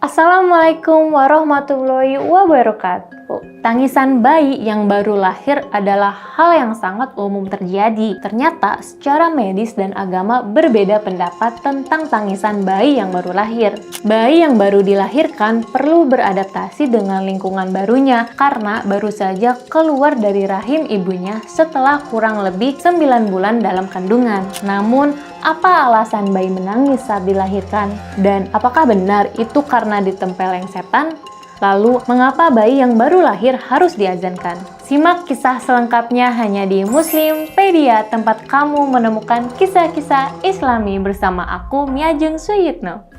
Assalamualaikum warahmatullahi wabarakatuh. Tangisan bayi yang baru lahir adalah hal yang sangat umum terjadi. Ternyata secara medis dan agama berbeda pendapat tentang tangisan bayi yang baru lahir. Bayi yang baru dilahirkan perlu beradaptasi dengan lingkungan barunya karena baru saja keluar dari rahim ibunya setelah kurang lebih 9 bulan dalam kandungan. Namun, apa alasan bayi menangis saat dilahirkan? Dan apakah benar itu karena ditempeleng setan? Lalu, mengapa bayi yang baru lahir harus diazankan? Simak kisah selengkapnya hanya di Muslimpedia, tempat kamu menemukan kisah-kisah Islami bersama aku, Miajeng Suyitno.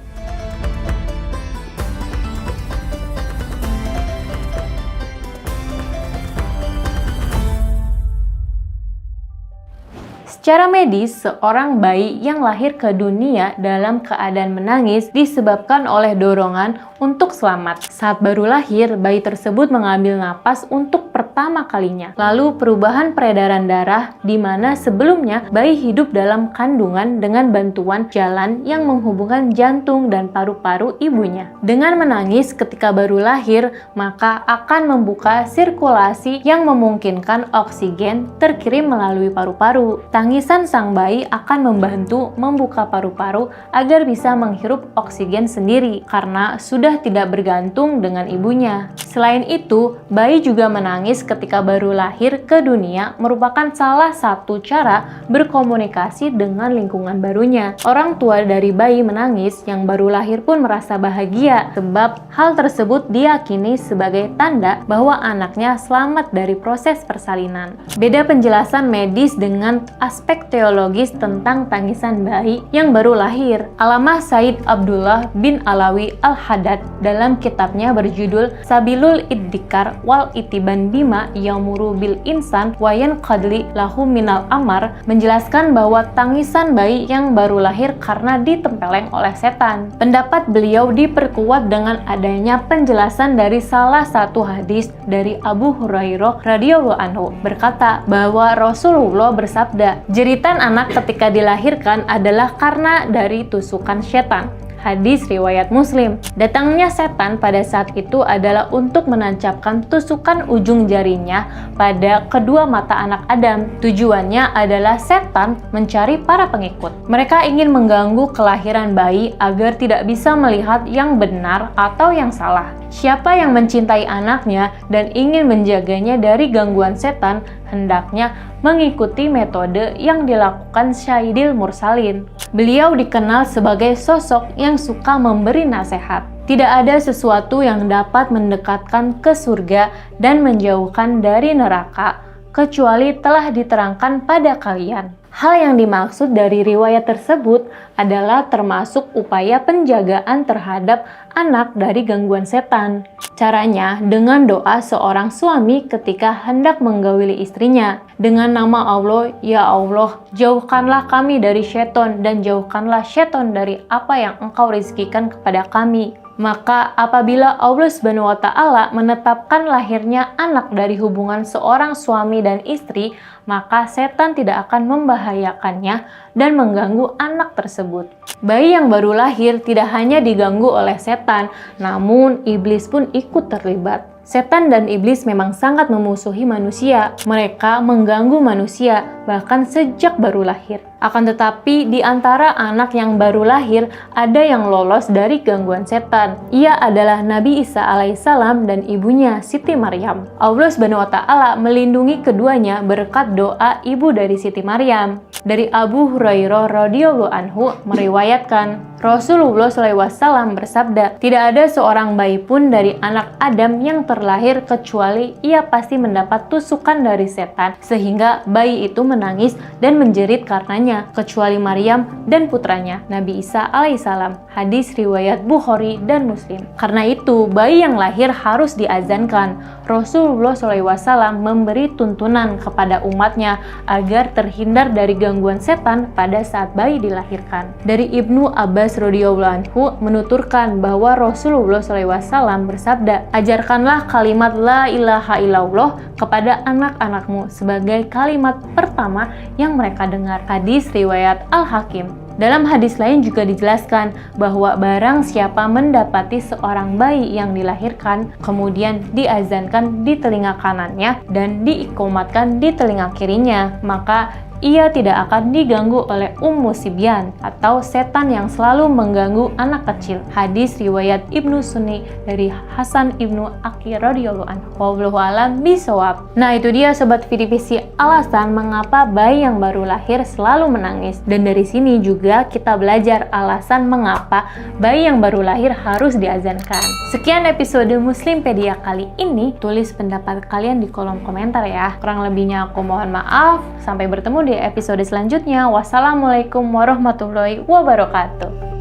Secara medis, seorang bayi yang lahir ke dunia dalam keadaan menangis disebabkan oleh dorongan untuk selamat. Saat baru lahir, bayi tersebut mengambil napas untuk pertama kalinya. Lalu perubahan peredaran darah di mana sebelumnya bayi hidup dalam kandungan dengan bantuan jalan yang menghubungkan jantung dan paru-paru ibunya. Dengan menangis ketika baru lahir, maka akan membuka sirkulasi yang memungkinkan oksigen terkirim melalui paru-paru. Tangisan sang bayi akan membantu membuka paru-paru agar bisa menghirup oksigen sendiri karena sudah tidak bergantung dengan ibunya. Selain itu, bayi juga menangis ketika baru lahir ke dunia merupakan salah satu cara berkomunikasi dengan lingkungan barunya. Orang tua dari bayi menangis yang baru lahir pun merasa bahagia sebab hal tersebut diyakini sebagai tanda bahwa anaknya selamat dari proses persalinan. Beda penjelasan medis dengan aspek teologis tentang tangisan bayi yang baru lahir. Allamah Said Abdullah bin Alawi Al-Haddad dalam kitabnya berjudul Sabilul Iddikar wal Itiban Bima Yamuru bil Insan wa Yanqadli lahu minal amar menjelaskan bahwa tangisan bayi yang baru lahir karena ditempeleng oleh setan. Pendapat beliau diperkuat dengan adanya penjelasan dari salah satu hadis dari Abu Hurairah radhiyallahu anhu berkata bahwa Rasulullah bersabda, jeritan anak ketika dilahirkan adalah karena dari tusukan setan. Hadis riwayat Muslim. Datangnya setan pada saat itu adalah untuk menancapkan tusukan ujung jarinya pada kedua mata anak Adam. Tujuannya adalah setan mencari para pengikut. Mereka ingin mengganggu kelahiran bayi agar tidak bisa melihat yang benar atau yang salah. Siapa yang mencintai anaknya dan ingin menjaganya dari gangguan setan, hendaknya mengikuti metode yang dilakukan Sayyidil Mursalin. Beliau dikenal sebagai sosok yang suka memberi nasihat. Tidak ada sesuatu yang dapat mendekatkan ke surga dan menjauhkan dari neraka, kecuali telah diterangkan pada kalian. Hal yang dimaksud dari riwayat tersebut adalah termasuk upaya penjagaan terhadap anak dari gangguan setan. Caranya dengan doa seorang suami ketika hendak menggauli istrinya. Dengan nama Allah, ya Allah, jauhkanlah kami dari syaitan dan jauhkanlah syaitan dari apa yang Engkau rizkikan kepada kami. Maka apabila Allah Subhanahu wa Ta'ala menetapkan lahirnya anak dari hubungan seorang suami dan istri, maka setan tidak akan membahayakannya dan mengganggu anak tersebut. Bayi yang baru lahir tidak hanya diganggu oleh setan, namun iblis pun ikut terlibat. Setan dan iblis memang sangat memusuhi manusia. Mereka mengganggu manusia bahkan sejak baru lahir. Akan tetapi di antara anak yang baru lahir ada yang lolos dari gangguan setan. Ia adalah Nabi Isa alaihissalam dan ibunya Siti Maryam. Allah Subhanahu wa Ta'ala melindungi keduanya berkat doa ibu dari Siti Maryam. Dari Abu Hurairah radhiyallahu anhu meriwayatkan, Rasulullah SAW bersabda, tidak ada seorang bayi pun dari anak Adam yang terlahir kecuali ia pasti mendapat tusukan dari setan sehingga bayi itu menangis dan menjerit karenanya, kecuali Maryam dan putranya Nabi Isa alaihissalam. Hadis riwayat Bukhari dan Muslim. Karena itu bayi yang lahir harus diazankan. Rasulullah SAW memberi tuntunan kepada umatnya agar terhindar dari gangguan setan pada saat bayi dilahirkan. Dari Ibnu Abbas radhiyallahu anhu menuturkan bahwa Rasulullah SAW bersabda, ajarkanlah kalimat la ilaha illallah kepada anak-anakmu sebagai kalimat pertama yang mereka dengar. Hadis riwayat Al-Hakim. Dalam hadis lain juga dijelaskan bahwa barang siapa mendapati seorang bayi yang dilahirkan, kemudian diazankan di telinga kanannya dan diikomatkan di telinga kirinya, maka ia tidak akan diganggu oleh Ummu Sibyan atau setan yang selalu mengganggu anak kecil. Hadis riwayat Ibnu Sunni dari Hasan Ibnu Aqi radhiyallahu anhu. Wallahu a'lam bishawab. Nah, itu dia sobat VDVC alasan mengapa bayi yang baru lahir selalu menangis. Dan dari sini juga kita belajar alasan mengapa bayi yang baru lahir harus diazankan. Sekian episode Muslimpedia kali ini. Tulis pendapat kalian di kolom komentar ya. Kurang lebihnya aku mohon maaf. Sampai bertemu di episode selanjutnya. Wassalamualaikum warahmatullahi wabarakatuh.